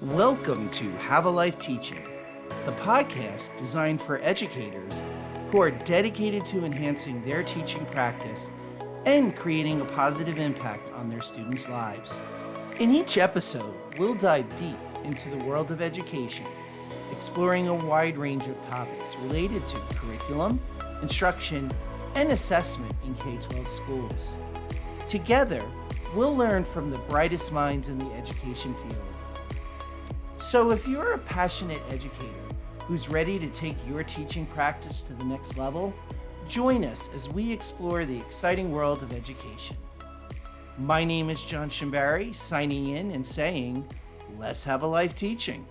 Welcome to Have a Life Teaching, the podcast designed for educators who are dedicated to enhancing their teaching practice and creating a positive impact on their students' lives. In each episode, we'll dive deep into the world of education, exploring a wide range of topics related to curriculum, instruction, and assessment in K-12 schools. Together, we'll learn from the brightest minds in the education field. So if you're a passionate educator who's ready to take your teaching practice to the next level, join us as we explore the exciting world of education. My name is John Shimbari, signing in and saying, let's have a life teaching.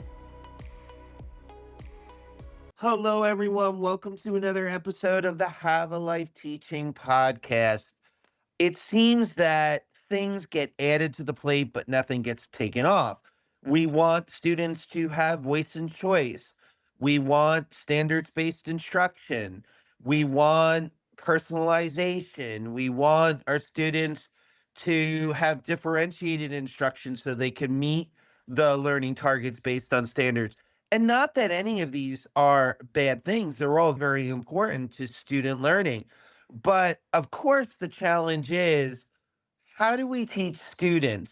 Hello, everyone. Welcome to another episode of the Have a Life Teaching podcast. It seems that things get added to the plate, but nothing gets taken off. We want students to have voice and choice. We want standards-based instruction. We want personalization. We want our students to have differentiated instruction so they can meet the learning targets based on standards. And not that any of these are bad things. They're all very important to student learning. But of course, the challenge is, how do we teach students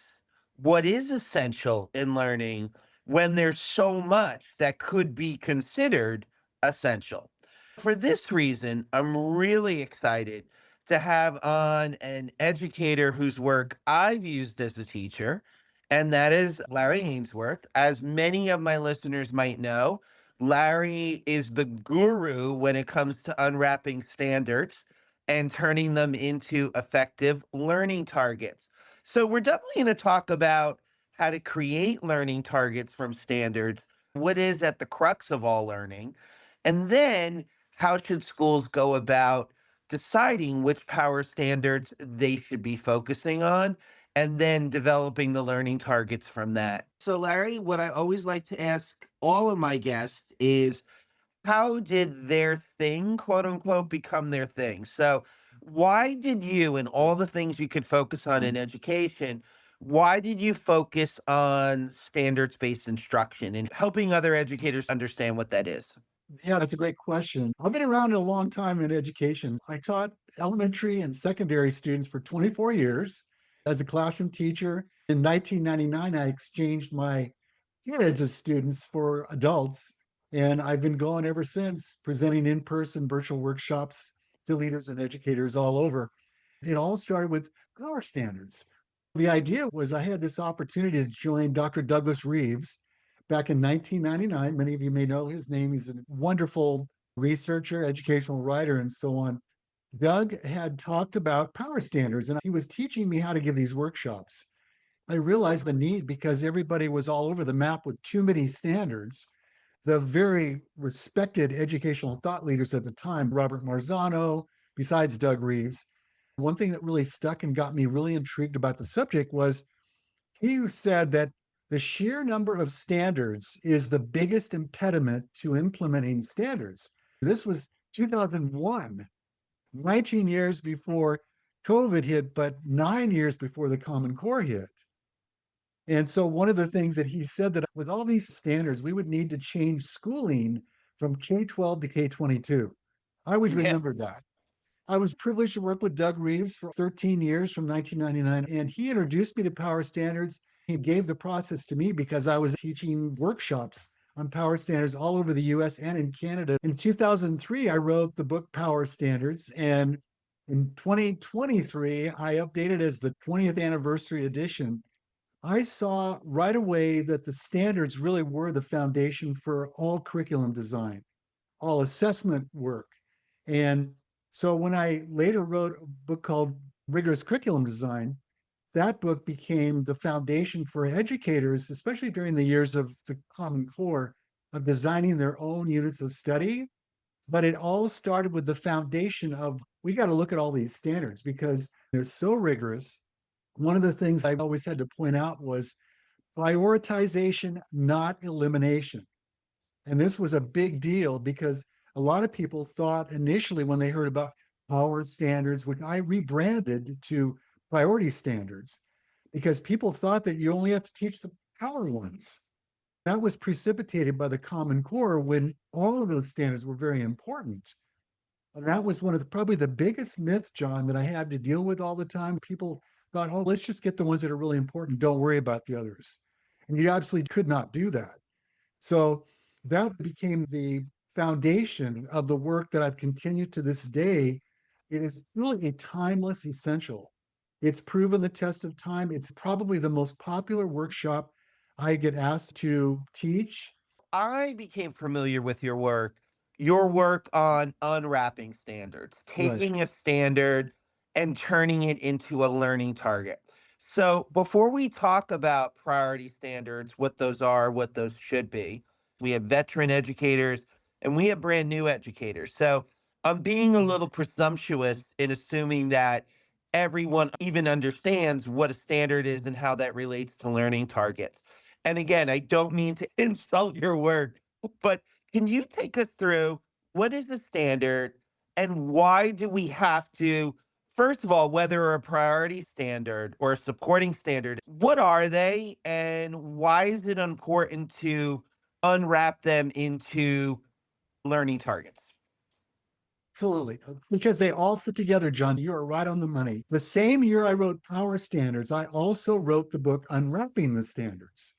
what is essential in learning when there's so much that could be considered essential? For this reason, I'm really excited to have on an educator whose work I've used as a teacher, and that is Larry Ainsworth. As many of my listeners might know, Larry is the guru when it comes to unwrapping standards and turning them into effective learning targets. So we're definitely going to talk about how to create learning targets from standards, what is at the crux of all learning, and then how should schools go about deciding which power standards they should be focusing on, and then developing the learning targets from that. So Larry, what I always like to ask all of my guests is, how did their thing, quote unquote, become their thing? So why did you, and all the things you could focus on in education, why did you focus on standards-based instruction and helping other educators understand what that is? Yeah, that's a great question. I've been around a long time in education. I taught elementary and secondary students for 24 years as a classroom teacher. In 1999, I exchanged my kids as students for adults, and I've been going ever since, presenting in-person virtual workshops to leaders and educators all over. It all started with power standards. The idea was I had this opportunity to join Dr. Douglas Reeves back in 1999. Many of you may know his name. He's a wonderful researcher, educational writer, and so on. Doug had talked about power standards, and he was teaching me how to give these workshops. I realized the need because everybody was all over the map with too many standards. The very respected educational thought leaders at the time, Robert Marzano, besides Doug Reeves, one thing that really stuck and got me really intrigued about the subject was he said that the sheer number of standards is the biggest impediment to implementing standards. This was 2001, 19 years before COVID hit, but 9 years before the Common Core hit. And so one of the things that he said that with all these standards, we would need to change schooling from K-12 to K-22. I always Yeah. remembered that. I was privileged to work with Doug Reeves for 13 years from 1999, and he introduced me to power standards. He gave the process to me because I was teaching workshops on power standards all over the US and in Canada. In 2003, I wrote the book Power Standards, and in 2023, I updated as the 20th anniversary edition. I saw right away that the standards really were the foundation for all curriculum design, all assessment work. And so when I later wrote a book called Rigorous Curriculum Design, that book became the foundation for educators, especially during the years of the Common Core, of designing their own units of study. But it all started with the foundation of, we got to look at all these standards because they're so rigorous. One of the things I always had to point out was prioritization, not elimination. And this was a big deal because a lot of people thought initially when they heard about power standards, which I rebranded to priority standards, because people thought that you only have to teach the power ones. That was precipitated by the Common Core when all of those standards were very important. And that was one of probably the biggest myths, John, that I had to deal with all the time. People thought, oh, let's just get the ones that are really important. Don't worry about the others. And you absolutely could not do that. So that became the foundation of the work that I've continued to this day. It is really a timeless essential. It's proven the test of time. It's probably the most popular workshop I get asked to teach. I became familiar with your work on unwrapping standards, Right. taking a standard and turning it into a learning target. So, before we talk about priority standards, what those are, what those should be, we have veteran educators and we have brand new educators. So, I'm being a little presumptuous in assuming that everyone even understands what a standard is and how that relates to learning targets. And again, I don't mean to insult your work, but can you take us through what is the standard and why do we have to, first of all, whether a priority standard or a supporting standard, what are they and why is it important to unwrap them into learning targets? Absolutely. Because they all fit together, John. You are right on the money. The same year I wrote Power Standards, I also wrote the book Unwrapping the Standards.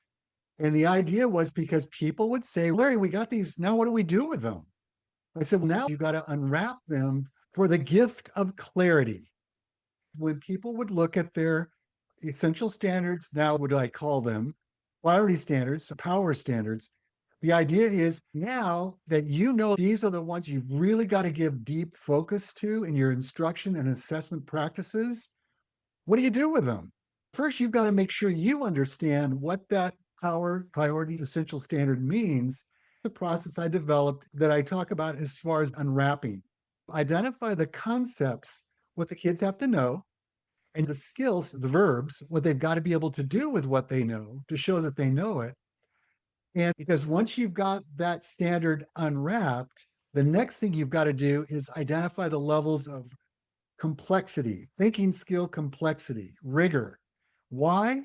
And the idea was because people would say, Larry, we got these. Now, what do we do with them? I said, well, now you got to unwrap them for the gift of clarity. When people would look at their essential standards, now what do I call them? Priority standards, power standards. The idea is now that you know these are the ones you've really got to give deep focus to in your instruction and assessment practices. What do you do with them? First, you've got to make sure you understand what that power priority essential standard means. The process I developed that I talk about as far as unwrapping. Identify the concepts, what the kids have to know, and the skills, the verbs, what they've got to be able to do with what they know to show that they know it. And because once you've got that standard unwrapped, the next thing you've got to do is identify the levels of complexity, thinking skill complexity, rigor. Why?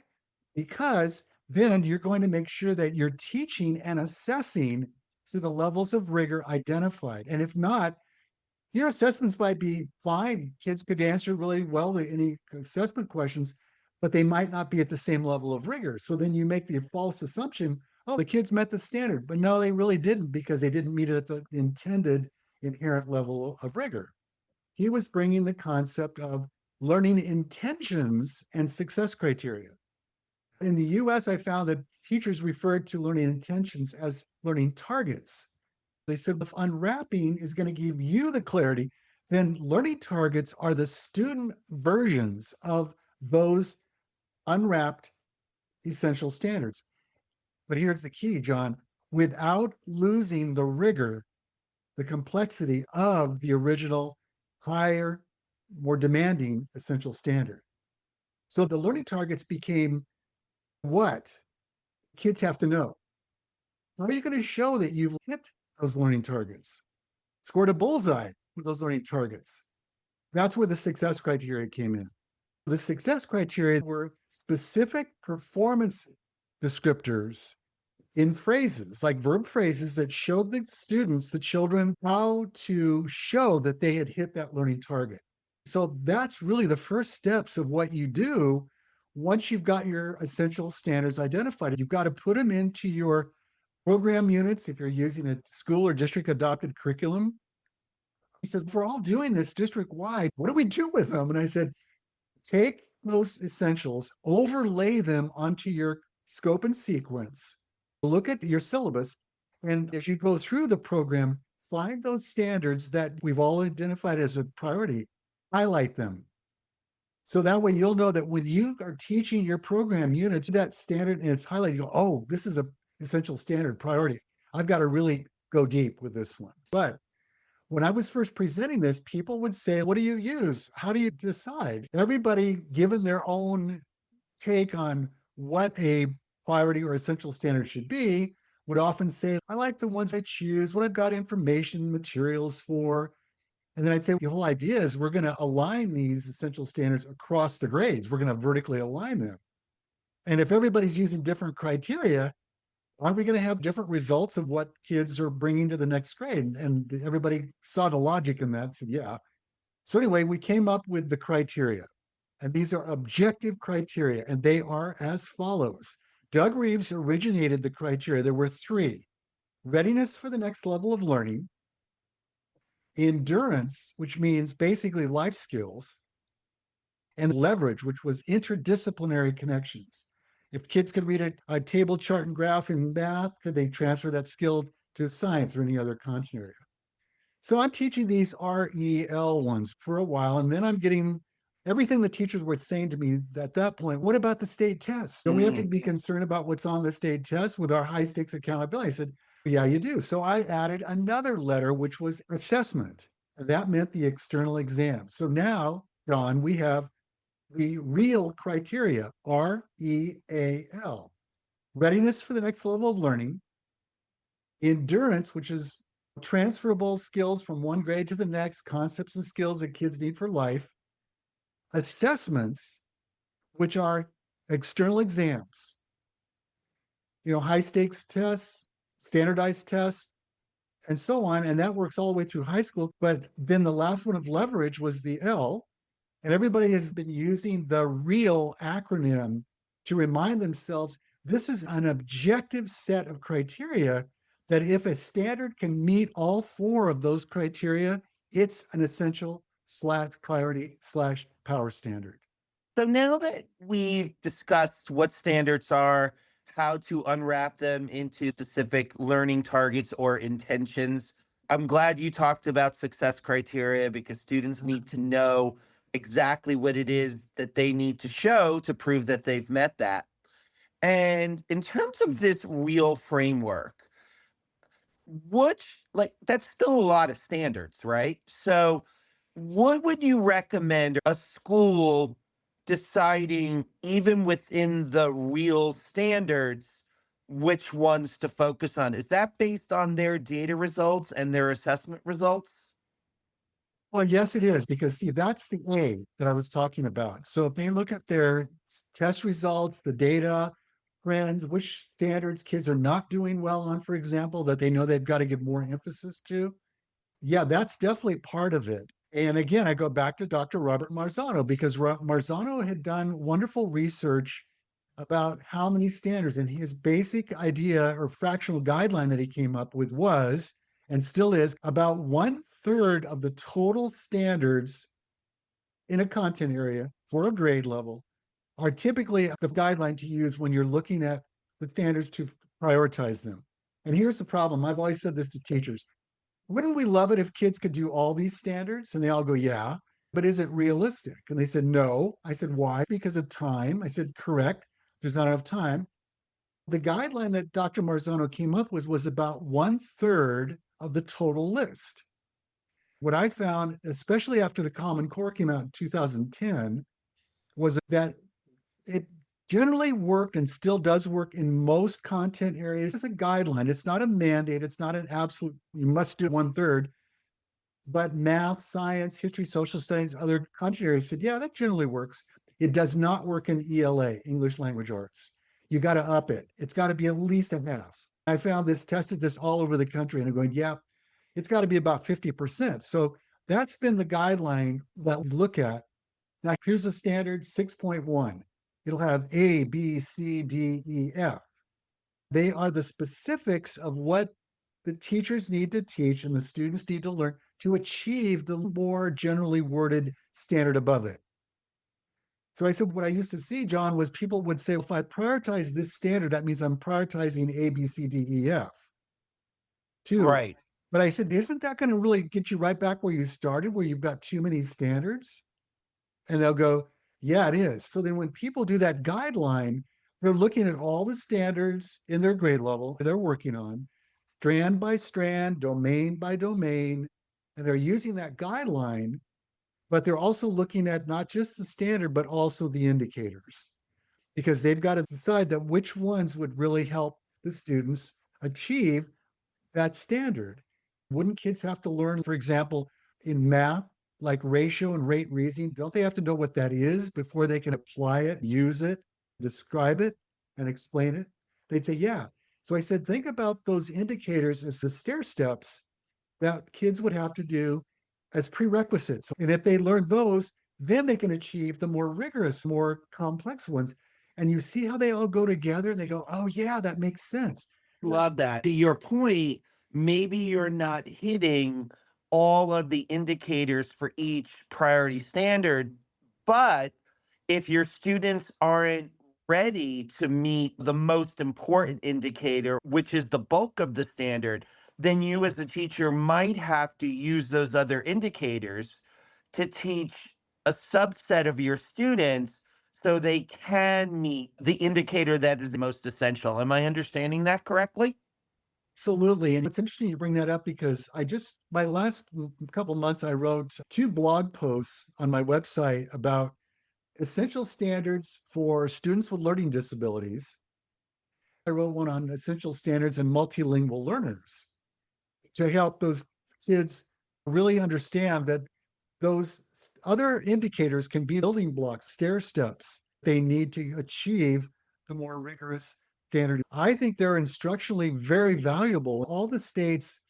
Because then you're going to make sure that you're teaching and assessing to the levels of rigor identified. And if not, your assessments might be fine. Kids could answer really well to any assessment questions, but they might not be at the same level of rigor. So then you make the false assumption, oh, the kids met the standard, but no, they really didn't because they didn't meet it at the intended inherent level of rigor. He was bringing the concept of learning intentions and success criteria. In the US, I found that teachers referred to learning intentions as learning targets. They said if unwrapping is going to give you the clarity, then learning targets are the student versions of those unwrapped essential standards. But here's the key, John, without losing the rigor, the complexity of the original higher, more demanding essential standard. So the learning targets became what kids have to know. How are you going to show that you've hit those learning targets? Scored a bullseye with those learning targets. That's where the success criteria came in. The success criteria were specific performance descriptors in phrases, like verb phrases that showed the students, the children, how to show that they had hit that learning target. So that's really the first steps of what you do once you've got your essential standards identified. You've got to put them into your program units if you're using a school or district adopted curriculum. He said, if we're all doing this district wide, what do we do with them? And I said, take those essentials, overlay them onto your scope and sequence, look at your syllabus, and as you go through the program, find those standards that we've all identified as a priority, highlight them. So that way you'll know that when you are teaching your program unit to that standard and it's highlighted, you go, oh, this is a essential standard priority. I've got to really go deep with this one. But when I was first presenting this, people would say, what do you use? How do you decide? Everybody, given their own take on what a priority or essential standard should be, would often say, I like the ones I choose, what I've got information, materials for. And then I'd say, the whole idea is we're going to align these essential standards across the grades. We're going to vertically align them. And if everybody's using different criteria, aren't we going to have different results of what kids are bringing to the next grade? And everybody saw the logic in that. Said, yeah. So anyway, we came up with the criteria. And these are objective criteria, and they are as follows. Doug Reeves originated the criteria. There were three: readiness for the next level of learning, endurance, which means basically life skills, and leverage, which was interdisciplinary connections. If kids could read a table, chart, and graph in math, could they transfer that skill to science or any other content area? So I'm teaching these REL ones for a while, and then I'm getting everything the teachers were saying to me at that point. What about the state test? Don't we have to be concerned about what's on the state test with our high stakes accountability? I said, yeah, you do. So I added another letter, which was assessment. And that meant the external exam. So now, Don, we have the real criteria, REAL: readiness for the next level of learning, endurance, which is transferable skills from one grade to the next, concepts and skills that kids need for life, assessments, which are external exams, high stakes tests, standardized tests, and so on. And that works all the way through high school. But then the last one of leverage was the L. And everybody has been using the REAL acronym to remind themselves this is an objective set of criteria that if a standard can meet all four of those criteria, it's an essential / clarity / power standard. So now that we've discussed what standards are, how to unwrap them into specific learning targets or intentions, I'm glad you talked about success criteria because students need to know exactly what it is that they need to show to prove that they've met that. And in terms of this real framework, what like that's still a lot of standards, right? So what would you recommend a school deciding, even within the real standards, which ones to focus on? Is that based on their data results and their assessment results? Well, yes, it is, because see, that's the A that I was talking about. So if they look at their test results, the data, trends, which standards kids are not doing well on, for example, that they know they've got to give more emphasis to, yeah, that's definitely part of it. And again, I go back to Dr. Robert Marzano, because Marzano had done wonderful research about how many standards, and his basic idea or fractional guideline that he came up with was, and still is, about 1/3 of the total standards in a content area for a grade level are typically the guideline to use when you're looking at the standards to prioritize them. And here's the problem. I've always said this to teachers. Wouldn't we love it if kids could do all these standards? And they all go, yeah, but is it realistic? And they said, no. I said, why? Because of time. I said, correct. There's not enough time. The guideline that Dr. Marzano came up with was about 1/3 of the total list. What I found, especially after the Common Core came out in 2010, was that it generally worked and still does work in most content areas as a guideline. It's not a mandate. It's not an absolute, you must do 1/3. But math, science, history, social studies, other content areas said, yeah, that generally works. It does not work in ELA, English language arts. You got to up it. It's got to be at least a half. I found this, tested this all over the country, and I'm going, yeah, it's got to be about 50%. So that's been the guideline that we look at. Now, here's the standard 6.1. It'll have A, B, C, D, E, F. They are the specifics of what the teachers need to teach and the students need to learn to achieve the more generally worded standard above it. So I said, what I used to see, John, was people would say, well, if I prioritize this standard, that means I'm prioritizing A, B, C, D, E, F too. Right. But I said, isn't that going to really get you right back where you started, where you've got too many standards? And they'll go, yeah, it is. So then when people do that guideline, they're looking at all the standards in their grade level they're working on, strand by strand, domain by domain, and they're using that guideline, but they're also looking at not just the standard, but also the indicators, because they've got to decide that which ones would really help the students achieve that standard. Wouldn't kids have to learn, for example, in math, like ratio and rate reasoning? Don't they have to know what that is before they can apply it, use it, describe it, and explain it? They'd say, yeah. So I said, think about those indicators as the stair steps that kids would have to do as prerequisites. And if they learn those, then they can achieve the more rigorous, more complex ones. And you see how they all go together. They go, oh, yeah, that makes sense. Love that. To your point, maybe you're not hitting all of the indicators for each priority standard, but if your students aren't ready to meet the most important indicator, which is the bulk of the standard, then you as the teacher might have to use those other indicators to teach a subset of your students so they can meet the indicator that is the most essential. Am I understanding that correctly? Absolutely. And it's interesting you bring that up because my last couple months, I wrote two blog posts on my website about essential standards for students with learning disabilities. I wrote one on essential standards and multilingual learners to help those kids really understand that those other indicators can be building blocks, stair steps they need to achieve the more rigorous standard. I think they're instructionally very valuable. All the states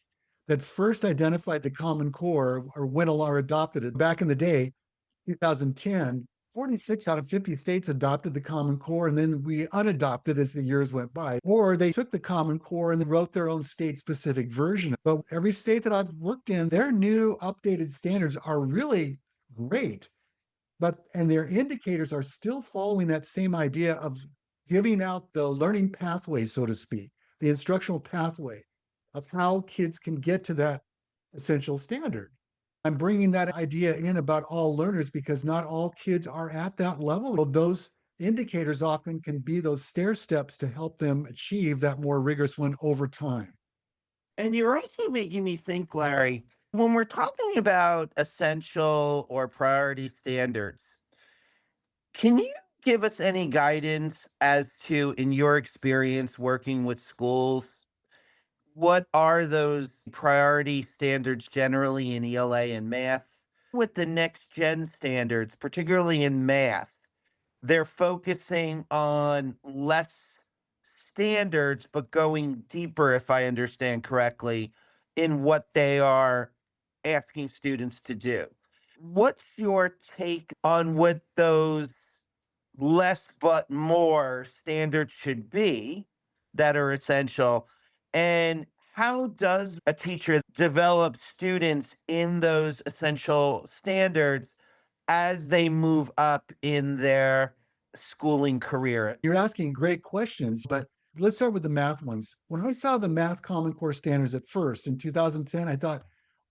that first identified the Common Core or when or adopted it back in the day, 2010, 46 out of 50 states adopted the Common Core, and then we unadopted as the years went by. Or they took the Common Core and they wrote their own state specific version. But every state that I've worked in, their new updated standards are really great. And their indicators are still following that same idea of giving out the learning pathway, so to speak, the instructional pathway of how kids can get to that essential standard. I'm bringing that idea in about all learners because not all kids are at that level. Those indicators often can be those stair steps to help them achieve that more rigorous one over time. And you're also making me think, Larry, when we're talking about essential or priority standards, can you give us any guidance as to, in your experience working with schools, what are those priority standards generally in ELA and math? With the next gen standards, particularly in math, they're focusing on less standards, but going deeper, if I understand correctly, in what they are asking students to do. What's your take on what those less but more standards should be that are essential? And how does a teacher develop students in those essential standards as they move up in their schooling career? You're asking great questions, but let's start with the math ones. When I saw the math Common Core standards at first in 2010, I thought,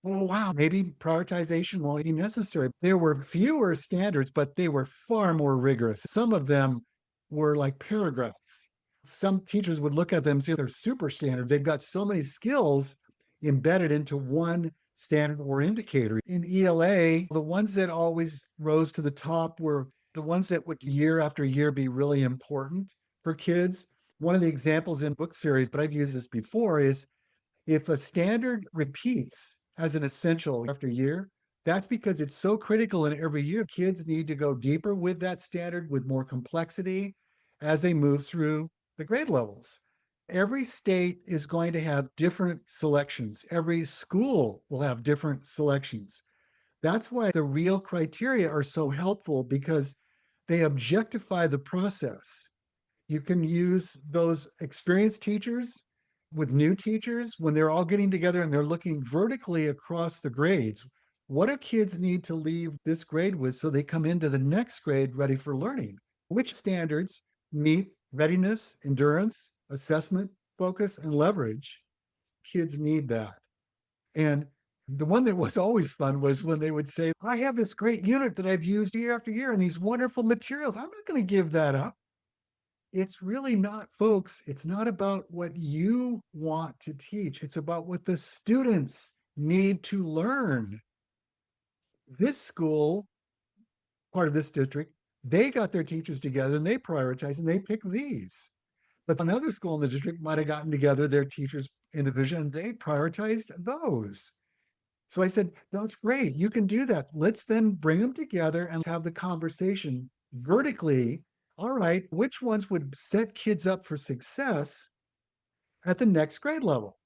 oh, wow, maybe prioritization won't be necessary. There were fewer standards, but they were far more rigorous. Some of them were like paragraphs. Some teachers would look at them and say they're super standards. They've got so many skills embedded into one standard or indicator. In ELA, the ones that always rose to the top were the ones that would year after year be really important for kids. One of the examples in book series, but I've used this before, is if a standard repeats as an essential after year, that's because it's so critical in every year. Kids need to go deeper with that standard with more complexity as they move through the grade levels. Every state is going to have different selections. Every school will have different selections. That's why the real criteria are so helpful because they objectify the process. You can use those experienced teachers with new teachers when they're all getting together and they're looking vertically across the grades. What do kids need to leave this grade with so they come into the next grade ready for learning? Which standards meet readiness, endurance, assessment, focus, and leverage? Kids need that. And the one that was always fun was when they would say, I have this great unit that I've used year after year and these wonderful materials. I'm not going to give that up. It's really not, folks. It's not about what you want to teach. It's about what the students need to learn. This school, part of this district, they got their teachers together and they prioritized and they picked these. But another school in the district might have gotten together their teachers in division and they prioritized those. So I said, that's great. You can do that. Let's then bring them together and have the conversation vertically. All right, which ones would set kids up for success at the next grade level.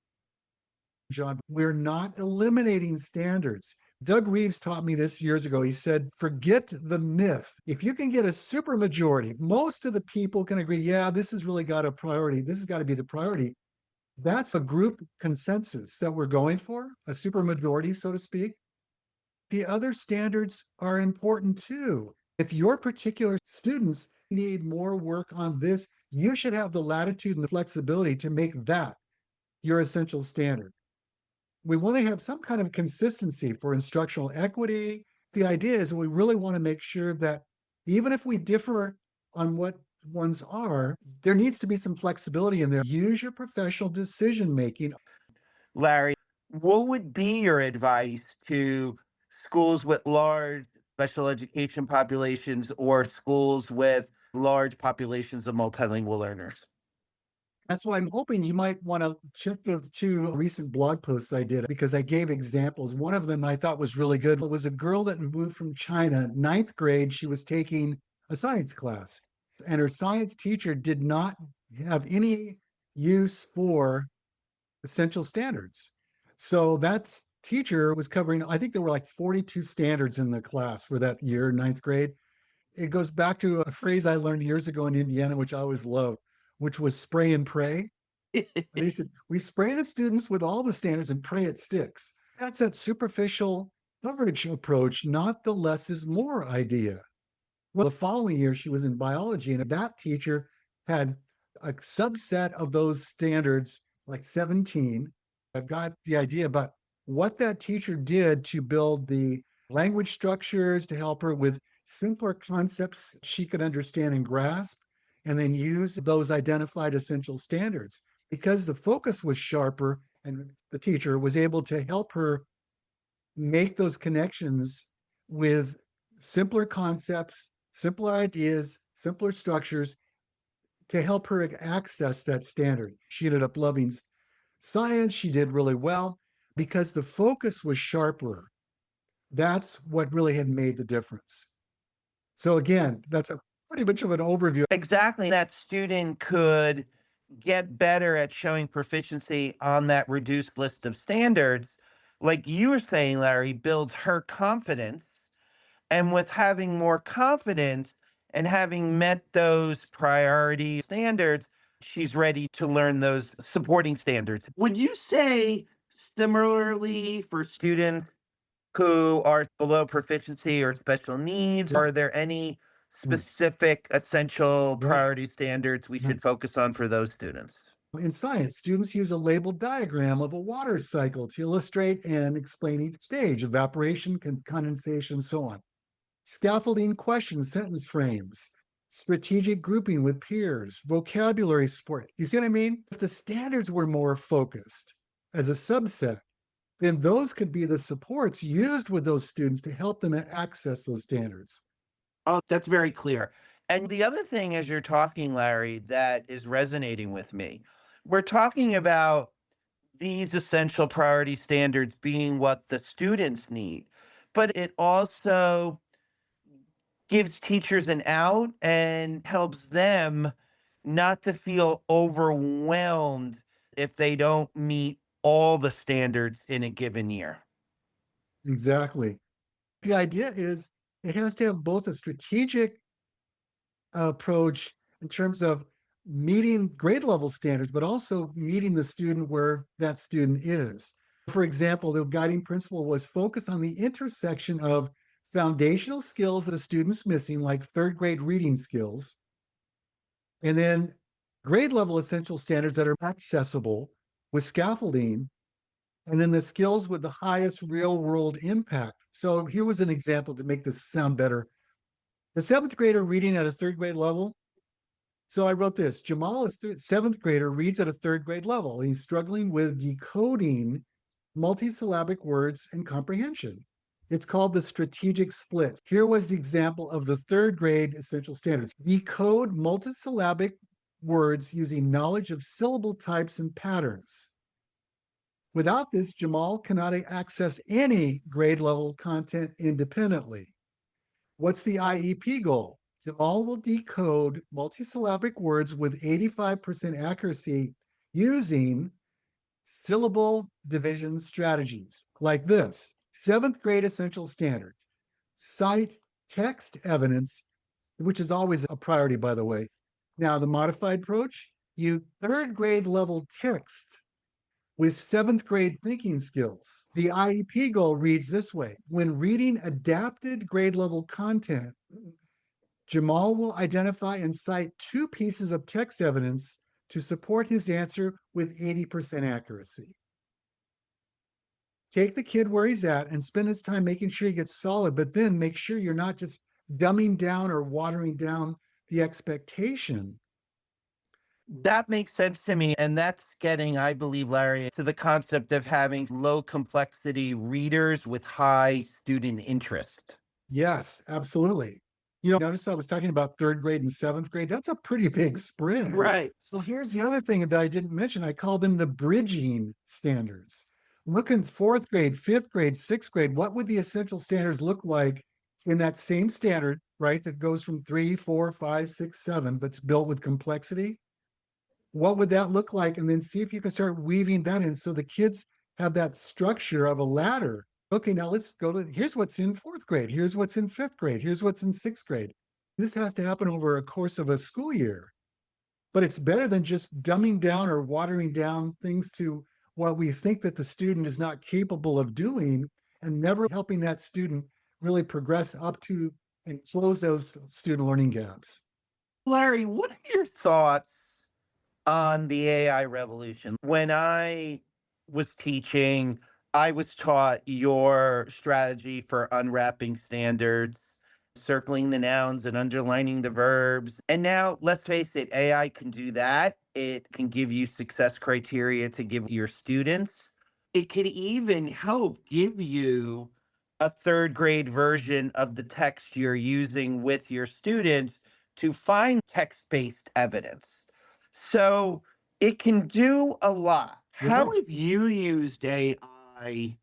John, we're not eliminating standards. Doug Reeves taught me this years ago. He said, forget the myth. If you can get a supermajority, most of the people can agree, yeah, this has really got a priority. This has got to be the priority. That's a group consensus that we're going for, a supermajority, so to speak. The other standards are important too. If your particular students need more work on this, you should have the latitude and the flexibility to make that your essential standard. We want to have some kind of consistency for instructional equity. The idea is we really want to make sure that even if we differ on what ones are, there needs to be some flexibility in there. Use your professional decision making. Larry, what would be your advice to schools with large special education populations or schools with large populations of multilingual learners? That's why I'm hoping you might want to check the two recent blog posts I did because I gave examples. One of them I thought was really good. It was a girl that moved from China, ninth grade. She was taking a science class, and her science teacher did not have any use for essential standards. So that teacher was covering, I think there were like 42 standards in the class for that year, ninth grade. It goes back to a phrase I learned years ago in Indiana, which I always loved, which was spray and pray. They said, we spray the students with all the standards and pray it sticks. That's that superficial coverage approach, not the less is more idea. Well, the following year, she was in biology, and that teacher had a subset of those standards, like 17. I've got the idea about what that teacher did to build the language structures to help her with simpler concepts she could understand and grasp, and then use those identified essential standards. Because the focus was sharper, and the teacher was able to help her make those connections with simpler concepts, simpler ideas, simpler structures to help her access that standard. She ended up loving science. She did really well because the focus was sharper. That's what really had made the difference. So again, that's a pretty much of an overview. Exactly. That student could get better at showing proficiency on that reduced list of standards. Like you were saying, Larry, builds her confidence. And with having more confidence and having met those priority standards, she's ready to learn those supporting standards. Would you say similarly for students who are below proficiency or special needs? Yeah. Are there any Mm. specific essential Right. priority standards we Right. should focus on for those students? In science, students use a labeled diagram of a water cycle to illustrate and explain each stage, evaporation, condensation, so on. Scaffolding questions, sentence frames, strategic grouping with peers, vocabulary support. You see what I mean? If the standards were more focused as a subset, then those could be the supports used with those students to help them access those standards. Oh, that's very clear. And the other thing as you're talking, Larry, that is resonating with me, we're talking about these essential priority standards being what the students need, but it also gives teachers an out and helps them not to feel overwhelmed if they don't meet all the standards in a given year. Exactly. The idea is it has to have both a strategic approach in terms of meeting grade level standards, but also meeting the student where that student is. For example, the guiding principle was focus on the intersection of foundational skills that a student's missing, like third grade reading skills, and then grade level essential standards that are accessible with scaffolding, and then the skills with the highest real world impact. So here was an example to make this sound better. The seventh grader reading at a third grade level. So I wrote this. Jamal is seventh grader, reads at a third grade level. He's struggling with decoding multisyllabic words and comprehension. It's called the strategic split. Here was the example of the third grade essential standards. Decode multisyllabic words using knowledge of syllable types and patterns. Without this, Jamal cannot access any grade level content independently. What's the IEP goal? Jamal will decode multisyllabic words with 85% accuracy using syllable division strategies like this. Seventh grade essential standard. Cite text evidence, which is always a priority, by the way. Now, the modified approach, you third grade level text with seventh grade thinking skills. The IEP goal reads this way: when reading adapted grade level content, Jamal will identify and cite two pieces of text evidence to support his answer with 80% accuracy. Take the kid where he's at and spend his time making sure he gets solid, but then make sure you're not just dumbing down or watering down the expectation. That makes sense to me. And that's getting, I believe, Larry, to the concept of having low complexity readers with high student interest. Yes, absolutely. Notice I was talking about third grade and seventh grade. That's a pretty big spread. Right. So here's the other thing that I didn't mention. I call them the bridging standards. Look in fourth grade, fifth grade, sixth grade. What would the essential standards look like in that same standard, right? That goes from 3, 4, 5, 6, 7, but it's built with complexity. What would that look like? And then see if you can start weaving that in so the kids have that structure of a ladder. Okay, now let's go to here's what's in fourth grade, here's what's in fifth grade, here's what's in sixth grade. This has to happen over a course of a school year, but it's better than just dumbing down or watering down things to what we think that the student is not capable of doing and never helping that student really progress up to and close those student learning gaps. Larry, what are your thoughts on the AI revolution? When I was teaching, I was taught your strategy for unwrapping standards, circling the nouns and underlining the verbs. And now, let's face it, AI can do that. It can give you success criteria to give your students. It could even help give you a third grade version of the text you're using with your students to find text based evidence. So it can do a lot. You're How right. have you used AI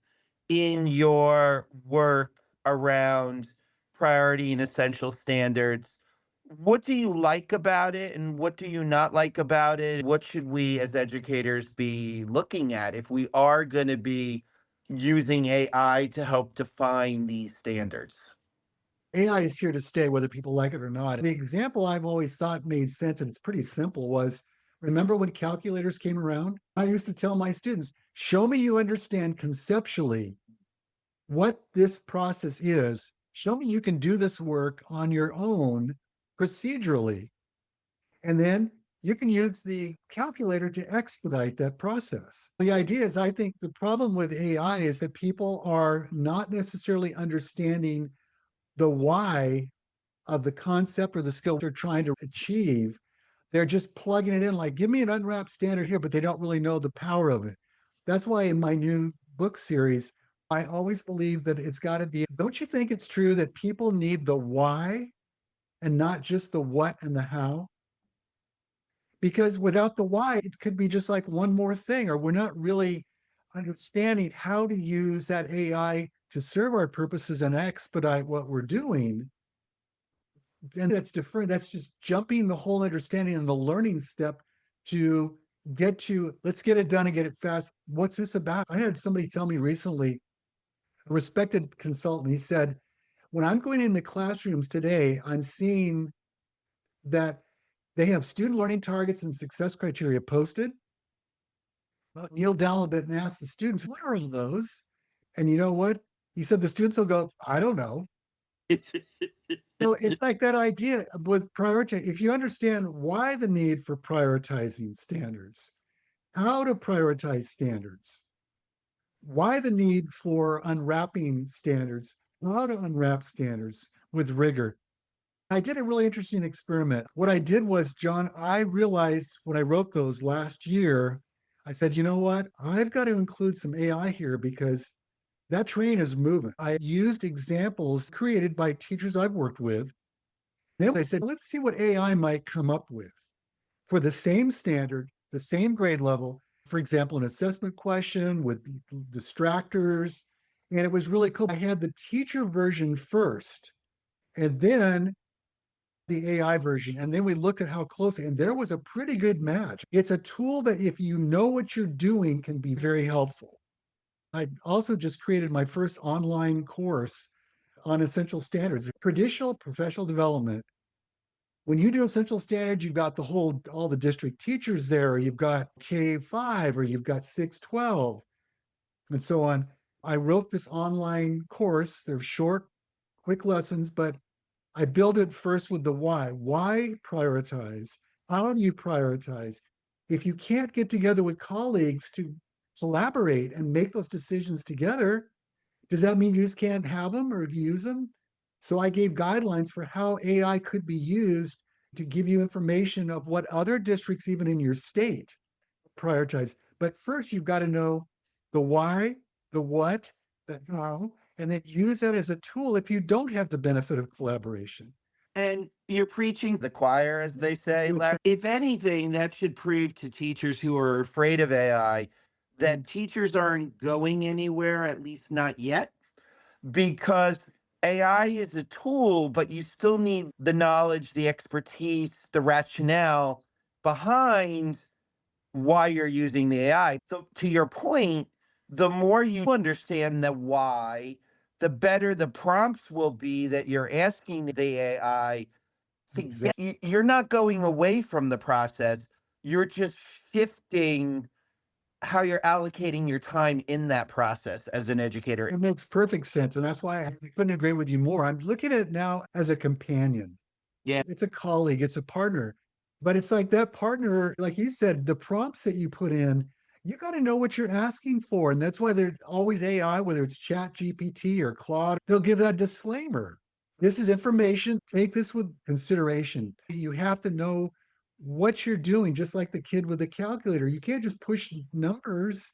in your work around priority and essential standards? What do you like about it and what do you not like about it? What should we as educators be looking at if we are going to be using AI to help define these standards? AI is here to stay, whether people like it or not. The example I've always thought made sense, and it's pretty simple, was remember when calculators came around? I used to tell my students, show me you understand conceptually what this process is. Show me you can do this work on your own procedurally. And then you can use the calculator to expedite that process. The idea is, I think the problem with AI is that people are not necessarily understanding the why of the concept or the skill they're trying to achieve. They're just plugging it in like, give me an unwrapped standard here, but they don't really know the power of it. That's why in my new book series, I always believe that it's got to be, don't you think it's true that people need the why and not just the what and the how? Because without the why, it could be just like one more thing, or we're not really understanding how to use that AI to serve our purposes and expedite what we're doing. And that's different. That's just jumping the whole understanding and the learning step to get to, let's get it done and get it fast. What's this about? I had somebody tell me recently, a respected consultant, he said, when I'm going into classrooms today, I'm seeing that they have student learning targets and success criteria posted. Well, kneel down a bit and ask the students, what are those? And you know what? He said the students will go, I don't know. So it's like that idea with priority. If you understand why the need for prioritizing standards, how to prioritize standards, why the need for unwrapping standards, how to unwrap standards with rigor. I did a really interesting experiment. What I did was, John, I realized when I wrote those last year, I said, you know what? I've got to include some AI here because that train is moving. I used examples created by teachers I've worked with. Then I said, let's see what AI might come up with for the same standard, the same grade level. For example, an assessment question with distractors. And it was really cool. I had the teacher version first, and then the AI version. And then we looked at how closely, and there was a pretty good match. It's a tool that, if you know what you're doing, can be very helpful. I also just created my first online course on essential standards, traditional professional development. When you do essential standards, you've got all the district teachers there, or you've got K-5, or you've got 612, and so on. I wrote this online course. They're short, quick lessons, but I build it first with the why. Why prioritize? How do you prioritize? If you can't get together with colleagues to collaborate and make those decisions together, does that mean you just can't have them or use them? So I gave guidelines for how AI could be used to give you information of what other districts, even in your state, prioritize. But first, you've got to know the why, the what, the how, and then use that as a tool if you don't have the benefit of collaboration. And you're preaching the choir, as they say, Larry. If anything, that should prove to teachers who are afraid of AI that teachers aren't going anywhere, at least not yet, because AI is a tool, but you still need the knowledge, the expertise, the rationale behind why you're using the AI. So, to your point, the more you understand the why, the better the prompts will be that you're asking the AI to get. You're not going away from the process. You're just shifting how you're allocating your time in that process as an educator. It makes perfect sense. And that's why I couldn't agree with you more. I'm looking at it now as a companion. Yeah. It's a colleague, it's a partner. But it's like that partner, like you said, the prompts that you put in, you got to know what you're asking for. And that's why they're always AI, whether it's Chat GPT or Claude, they'll give that disclaimer. This is information. Take this with consideration. You have to know what you're doing, just like the kid with the calculator. You can't just push numbers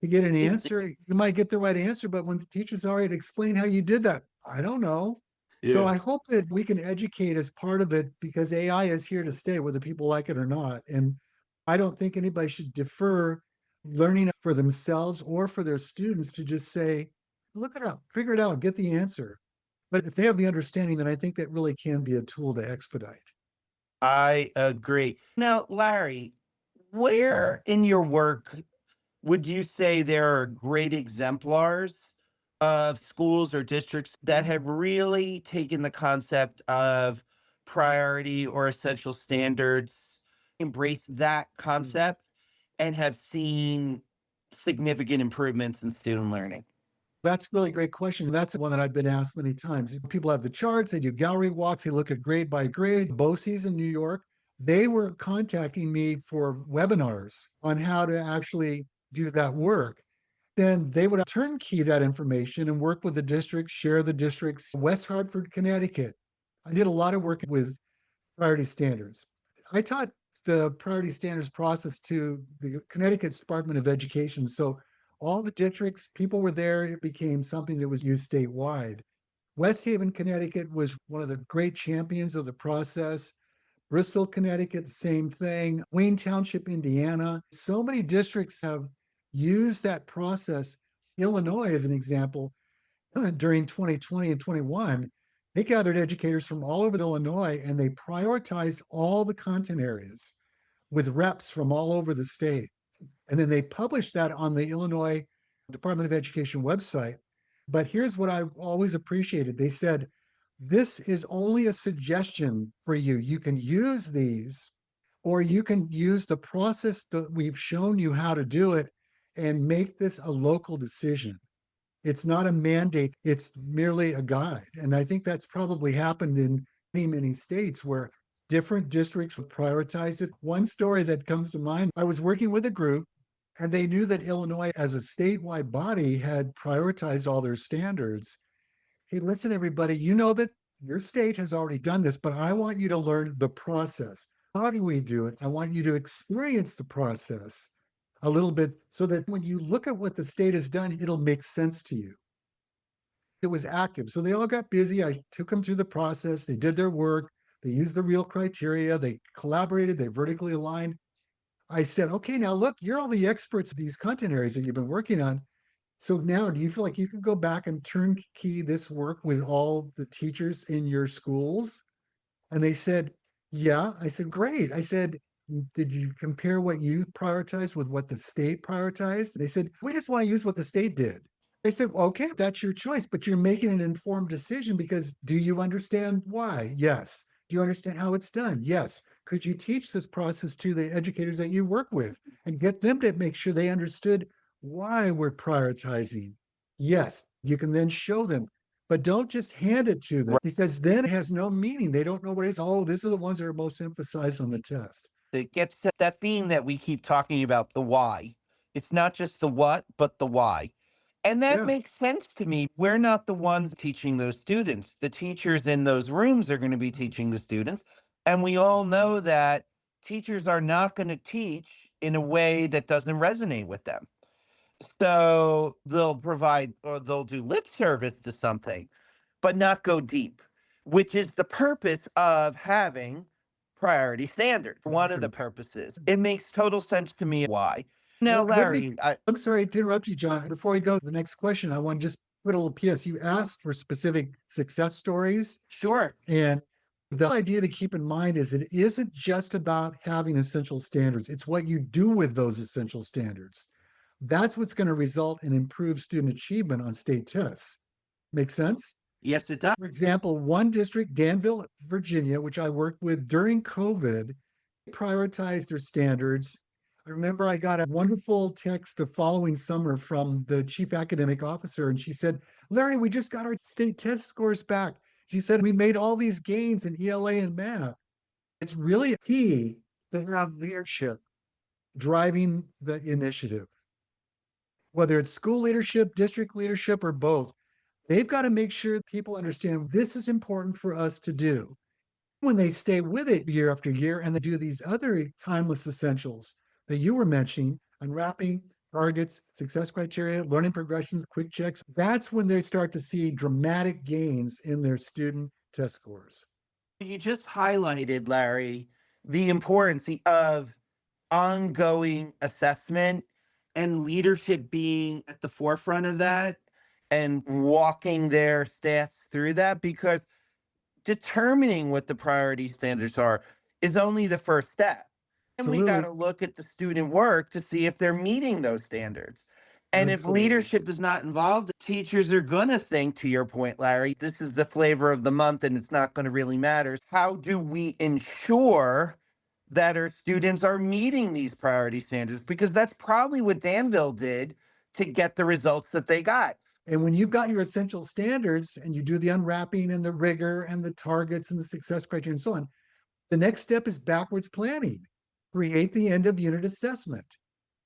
to get an answer. You might get the right answer, but when the teacher's already explained how you did that, I don't know. So Yeah. I hope that we can educate as part of it, because AI is here to stay, whether people like it or not. And I don't think anybody should defer learning for themselves or for their students to just say, look it up, figure it out, get the answer. But if they have the understanding, then I think that really can be a tool to expedite. I agree. Now, Larry, where in your work would you say there are great exemplars of schools or districts that have really taken the concept of priority or essential standards, embraced that concept, and have seen significant improvements in student learning? That's a really great question. That's one that I've been asked many times. People have the charts, they do gallery walks, they look at grade by grade. BOCES in New York, they were contacting me for webinars on how to actually do that work. Then they would turnkey that information and work with the district, share the districts. West Hartford, Connecticut, I did a lot of work with priority standards. I taught the priority standards process to the Connecticut Department of Education. So all the districts, people were there. It became something that was used statewide. West Haven, Connecticut was one of the great champions of the process. Bristol, Connecticut, the same thing. Wayne Township, Indiana. So many districts have used that process. Illinois, as an example, during 2020 and 21, they gathered educators from all over Illinois and they prioritized all the content areas with reps from all over the state. And then they published that on the Illinois Department of Education website. But here's what I've always appreciated. They said, this is only a suggestion for you. You can use these, or you can use the process that we've shown you how to do it and make this a local decision. It's not a mandate, it's merely a guide. And I think that's probably happened in many states where different districts would prioritize it. One story that comes to mind, I was working with a group and they knew that Illinois, as a statewide body, had prioritized all their standards. Hey, listen, everybody, you know that your state has already done this, but I want you to learn the process. How do we do it? I want you to experience the process a little bit so that when you look at what the state has done, it'll make sense to you. It was active. So they all got busy. I took them through the process. They did their work. They used the real criteria. They collaborated. They vertically aligned. I said, okay, now look, you're all the experts of these content areas that you've been working on. So now do you feel like you could go back and turnkey this work with all the teachers in your schools? And they said, yeah. I said, great. I said, did you compare what you prioritized with what the state prioritized? They said, we just want to use what the state did. I said, well, okay, that's your choice, but you're making an informed decision because do you understand why? Yes. Do you understand how it's done? Yes. Could you teach this process to the educators that you work with and get them to make sure they understood why we're prioritizing? Yes. You can then show them, but don't just hand it to them Right. because then it has no meaning. They don't know what it is. Oh, these are the ones that are most emphasized on the test. It gets to that theme that we keep talking about, the why. It's not just the what, but the why. And that Yeah. makes sense to me. We're not the ones teaching those students. The teachers in those rooms are going to be teaching the students. And we all know that teachers are not going to teach in a way that doesn't resonate with them. So they'll provide or they'll do lip service to something, but not go deep, which is the purpose of having priority standards. One of the purposes. It makes total sense to me why. Now, Let me, Larry, I'm sorry to interrupt you, John. Before we go to the next question, I want to just put a little PS. You asked for specific success stories. sure. And the idea to keep in mind is it isn't just about having essential standards, it's what you do with those essential standards. That's what's going to result in improved student achievement on state tests. Make sense? Yes, it does. For example, one district, Danville, Virginia, which I worked with during COVID, prioritized their standards. I remember I got a wonderful text the following summer from the chief academic officer, and she said, Larry, we just got our state test scores back. She said, we made all these gains in ELA and math. It's really key to have leadership driving the initiative, whether it's school leadership, district leadership, or both. They've got to make sure people understand this is important for us to do. When they stay with it year after year and they do these other timeless essentials that you were mentioning, unwrapping targets, success criteria, learning progressions, quick checks, that's when they start to see dramatic gains in their student test scores. You just highlighted, Larry, the importance of ongoing assessment and leadership being at the forefront of that and walking their staff through that because determining what the priority standards are is only the first step. And we got Absolutely. to look at the student work to see if they're meeting those standards. And if Absolutely. leadership is not involved, teachers are going to think, to your point, Larry, this is the flavor of the month and it's not going to really matter. How do we ensure that our students are meeting these priority standards? Because that's probably what Danville did to get the results that they got. And when you've got your essential standards and you do the unwrapping and the rigor and the targets and the success criteria and so on, the next step is backwards planning. Create the end of unit assessment.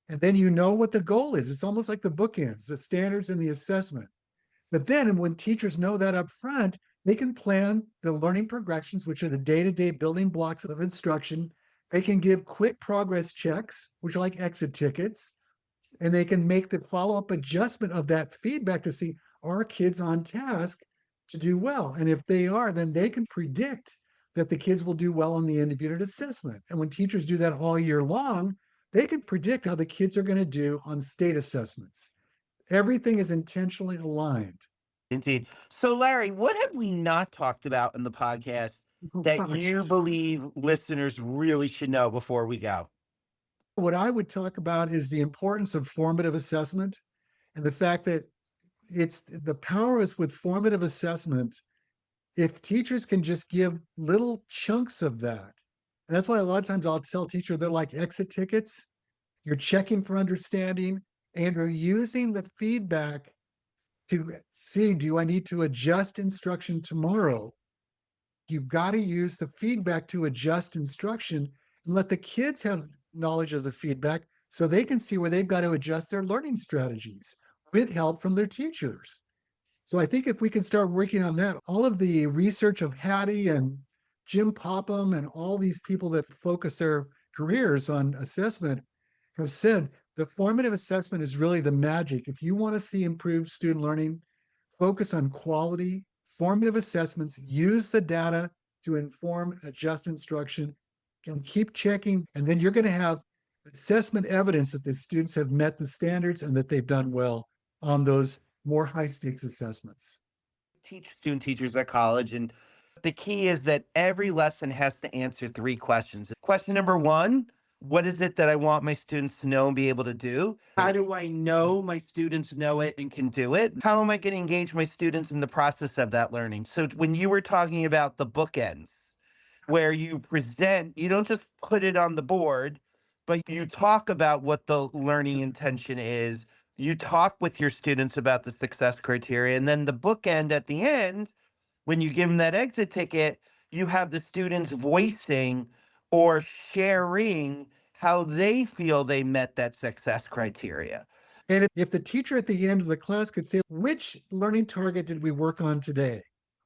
And then you know what the goal is. It's almost like the bookends, the standards and the assessment. But then when teachers know that up front, they can plan the learning progressions, which are the day-to-day building blocks of instruction. They can give quick progress checks, which are like exit tickets, and they can make the follow-up adjustment of that feedback to see, are kids on task to do well? And if they are, then they can predict that the kids will do well on the end of unit assessment. And when teachers do that all year long, they can predict how the kids are going to do on state assessments. Everything is intentionally aligned. Indeed. So, Larry, what have we not talked about in the podcast Oh, that gosh. you believe listeners really should know before we go? What I would talk about is the importance of formative assessment and the fact that it's the power is with formative assessment. If teachers can just give little chunks of that, and that's why a lot of times I'll tell teachers they're like exit tickets. You're checking for understanding and you're using the feedback to see, do I need to adjust instruction tomorrow? You've got to use the feedback to adjust instruction and let the kids have knowledge of the feedback so they can see where they've got to adjust their learning strategies with help from their teachers. So I think if we can start working on that, all of the research of Hattie and Jim Popham and all these people that focus their careers on assessment have said the formative assessment is really the magic. If you want to see improved student learning, focus on quality, formative assessments, use the data to inform, adjust instruction, and keep checking. And then you're going to have assessment evidence that the students have met the standards and that they've done well on those more high stakes assessments. Teach student teachers at college, and The key is that every lesson has to answer 3 questions. Question number 1, what is it that I want my students to know and be able to do? How do I know my students know it and can do it? How am I going to engage my students in the process of that learning? So when you were talking about the bookends, where you present, you don't just put it on the board, but you talk about what the learning intention is. You talk with your students about the success criteria, and then the bookend at the end, when you give them that exit ticket, you have the students voicing or sharing how they feel they met that success criteria. And if the teacher at the end of the class could say, which learning target did we work on today?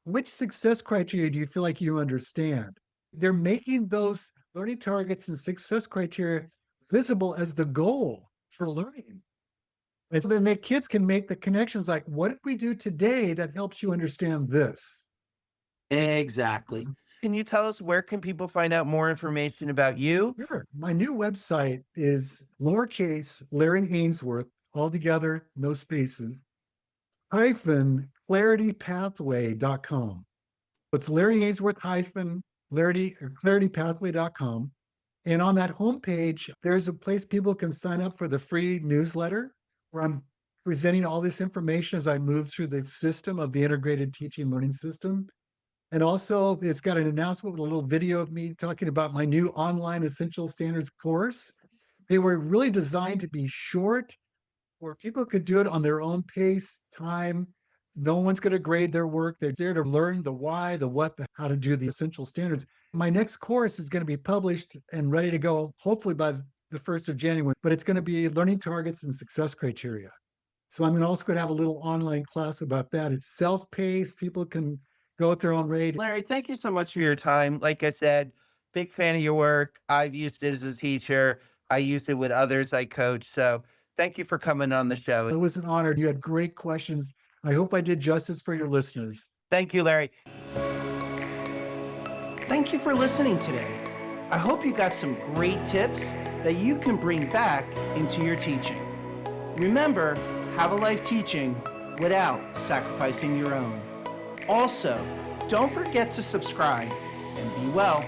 Which success criteria do you feel like you understand? They're making those learning targets and success criteria visible as the goal for learning. And so then the kids can make the connections like, what did we do today that helps you understand this? Exactly. Can you tell us where can people find out more information about you? Sure. My new website is lowercase Larry Ainsworth, all together, no spaces, hyphen claritypathway.com. It's Larry Ainsworth hyphen claritypathway.com. And on that homepage, there's a place people can sign up for the free newsletter where I'm presenting all this information as I move through the system of the integrated teaching learning system. And also, it's got an announcement with a little video of me talking about my new online essential standards course. They were really designed to be short, where people could do it on their own pace, time. No one's going to grade their work. They're there to learn the why, the what, the how to do the essential standards. My next course is going to be published and ready to go, hopefully by the 1st of January, but it's going to be learning targets and success criteria. So I'm also going to have a little online class about that. It's self-paced. People can go at their own rate. Larry, thank you so much for your time. Like I said, big fan of your work. I've used it as a teacher. I use it with others I coach. So thank you for coming on the show. It was an honor. You had great questions. I hope I did justice for your listeners. Thank you, Larry. Thank you for listening today. I hope you got some great tips that you can bring back into your teaching. Remember, have a life teaching without sacrificing your own. Also, don't forget to subscribe and be well.